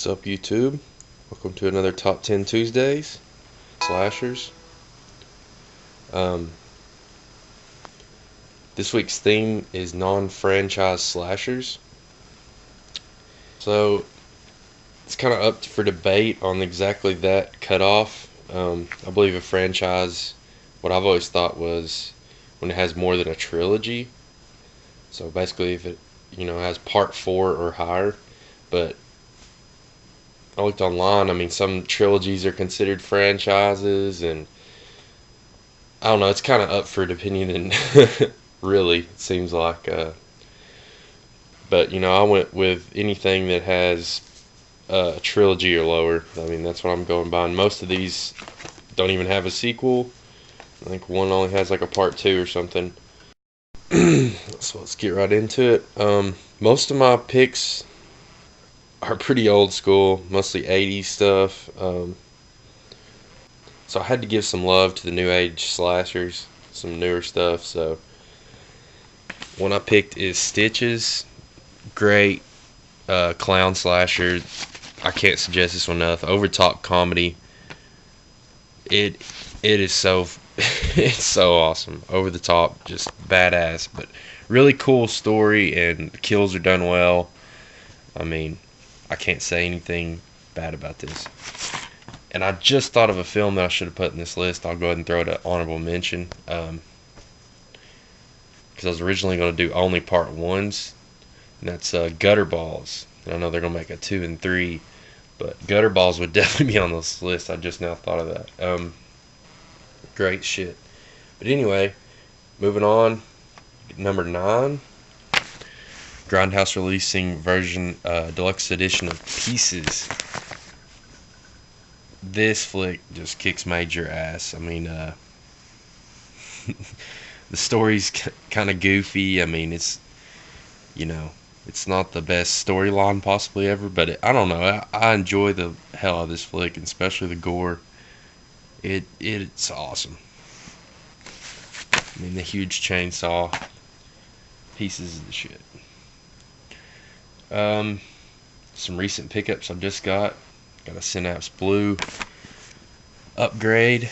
What's up, YouTube? Welcome to another Top 10 Tuesdays. Slashers. This week's theme is non-franchise slashers. So, it's kind of up for debate on exactly that cutoff. I believe a franchise, what I've always thought was when it has more than a trilogy. So basically if it, has part 4 or higher. But I looked online, some trilogies are considered franchises, and I don't know, it's kind of up for opinion, and really, it seems like. But, I went with anything that has a trilogy or lower. That's what I'm going by. And most of these don't even have a sequel. I think one only has like a part 2 or something. So let's get right into it. Most of my picks are pretty old school, mostly 80s stuff. So I had to give some love to the new age slashers, some newer stuff. So one I picked is Stitches. Great clown slasher. I can't suggest this one enough. Over top comedy. It is so it's so awesome. Over the top, just badass, but really cool story, and the kills are done well. I can't say anything bad about this. And I just thought of a film that I should have put in this list. I'll go ahead and throw it an honorable mention. Because I was originally going to do only part 1s. And that's Gutterballs. And I know they're going to make a 2 and 3. But Gutterballs would definitely be on this list. I just now thought of that. Great shit. But anyway, moving on. Number 9. Grindhouse releasing version, deluxe edition of Pieces. This flick just kicks major ass. The story's kind of goofy. It's not the best storyline possibly ever, but I don't know. I enjoy the hell out of this flick, and especially the gore. It's awesome. The huge chainsaw. Pieces of the shit. Some recent pickups I've just got a Synapse Blue upgrade,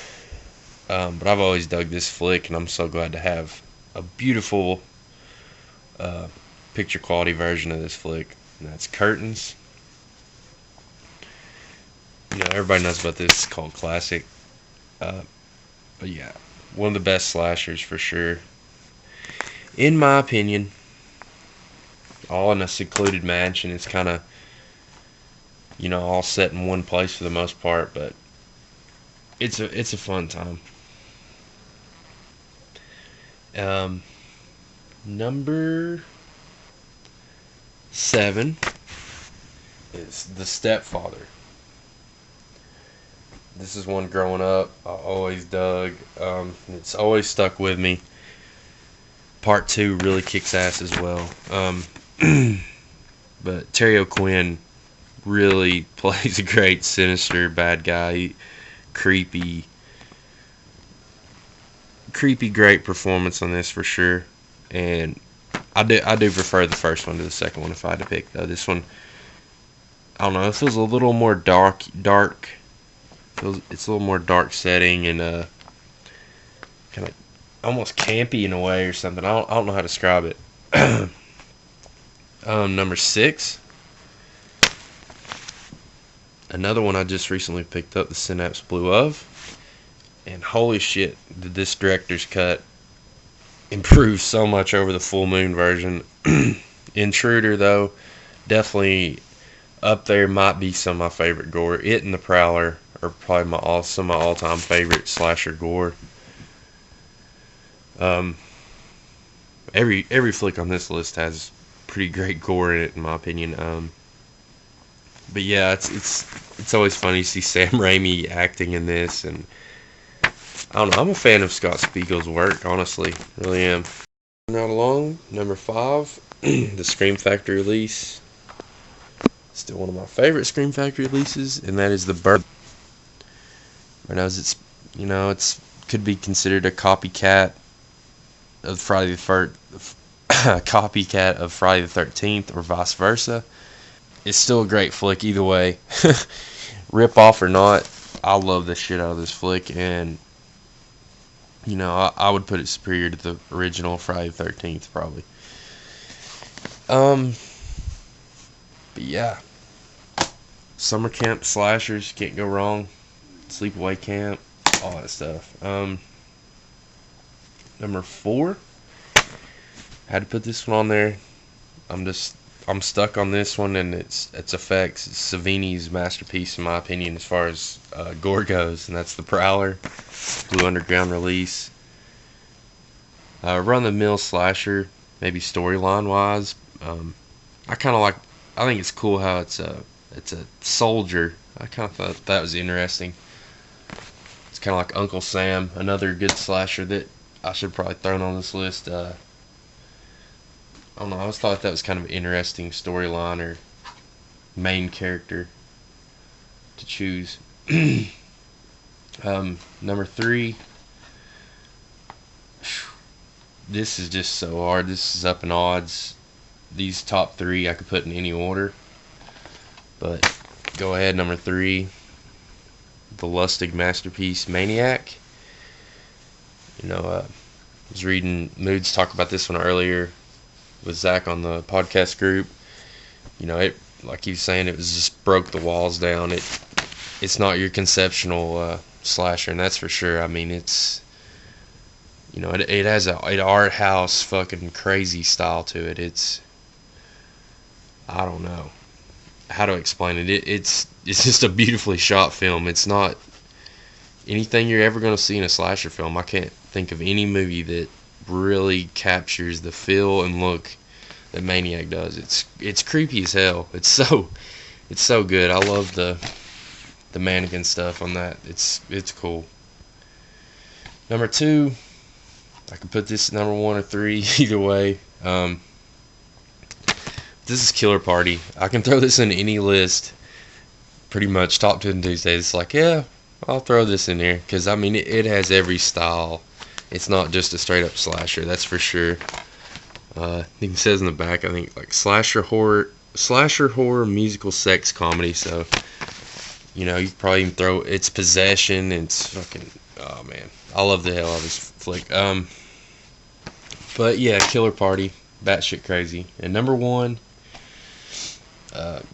but I've always dug this flick, and I'm so glad to have a beautiful picture quality version of this flick, and that's Curtains. Everybody knows about this. It's called Classic, but yeah, one of the best slashers for sure, in my opinion. All in a secluded mansion. It's kind of, all set in one place for the most part, but it's a fun time. Number 7 is The Stepfather. This is one growing up I always dug. It's always stuck with me. Part 2 really kicks ass as well. But Terry O'Quinn really plays a great, sinister bad guy. Creepy, great performance on this for sure. And I do prefer the first one to the second one if I had to pick, though. This one, I don't know, it feels a little more dark. It's a little more dark setting, and kind of almost campy in a way or something. I don't know how to describe it. Number 6. Another one I just recently picked up, the Synapse Blue of. And holy shit, did this director's cut improve so much over the Full Moon version. Intruder, though, definitely up there. Might be some of my favorite gore. It and The Prowler are probably some of my all-time favorite slasher gore. Every flick on this list has pretty great gore in it, in my opinion. But yeah, it's always funny to see Sam Raimi acting in this, and I don't know, I'm a fan of Scott Spiegel's work, honestly, really am. Right along, number 5, the Scream Factory release. Still one of my favorite Scream Factory releases, and that is The Bird. I know it's could be considered a copycat of Friday the 13th, or vice versa. it's still a great flick either way. Rip off or not, I love the shit out of this flick, and you know, I would put it superior to the original Friday the 13th, probably. But yeah, summer camp slashers, can't go wrong. Sleepaway Camp, all that stuff. Number 4, had to put this one on there. I'm stuck on this one and its effects. It's Savini's masterpiece in my opinion as far as gore goes, and that's The Prowler, Blue Underground release. Run-of-the-mill slasher, maybe storyline wise. I think it's cool how it's a soldier. I kind of thought that was interesting. It's kind of like Uncle Sam, another good slasher that I should probably throw on this list. I don't know. I always thought that was kind of an interesting storyline or main character to choose. Number 3. This is just so hard. This is up in odds. These top 3 I could put in any order, but go ahead. Number 3, the Lustig masterpiece, Maniac. You know, I was reading Moods talk about this one earlier with Zach on the podcast group. You know, it, like he was saying, it was just broke the walls down. It's not your conceptual slasher, and that's for sure. I mean, it's, you know, it has an art house fucking crazy style to it. It's, I don't know how to explain it. It's just a beautifully shot film. It's not anything you're ever going to see in a slasher film. I can't think of any movie that really captures the feel and look that Maniac does. It's creepy as hell. It's so good. I love the mannequin stuff on that. It's cool. Number 2, I could put this number 1 or 3 either way. This is Killer Party. I can throw this in any list, pretty much top 10 Tuesdays. It's like, yeah, I'll throw this in here because I mean it has every style. It's not just a straight up slasher, that's for sure. I think it says in the back, I think like slasher horror musical sex comedy. So you know, you could probably even throw it's possession. It's fucking, oh man, I love the hell out of this flick. But yeah, Killer Party, batshit crazy. And number 1,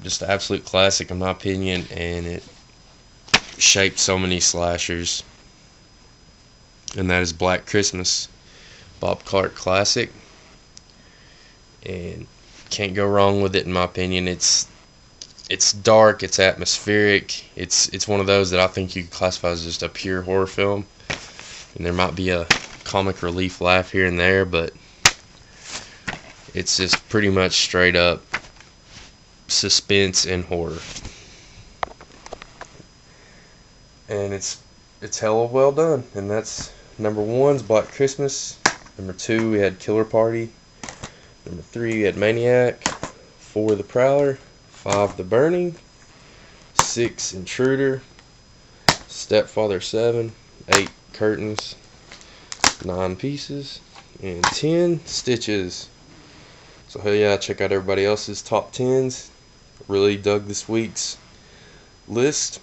just an absolute classic in my opinion, and it shaped so many slashers, and that is Black Christmas, Bob Clark classic, and can't go wrong with it in my opinion. It's dark, it's atmospheric, it's one of those that I think you could classify as just a pure horror film, and there might be a comic relief laugh here and there, but it's just pretty much straight up suspense and horror, and it's hella well done. And that's number 1's Black Christmas. Number 2, we had Killer Party. Number 3, we had Maniac. 4, The Prowler. 5, The Burning. 6, Intruder. Stepfather 7. 8, Curtains. 9, Pieces. And 10, Stitches. So hell yeah, check out everybody else's top 10s. Really dug this week's list.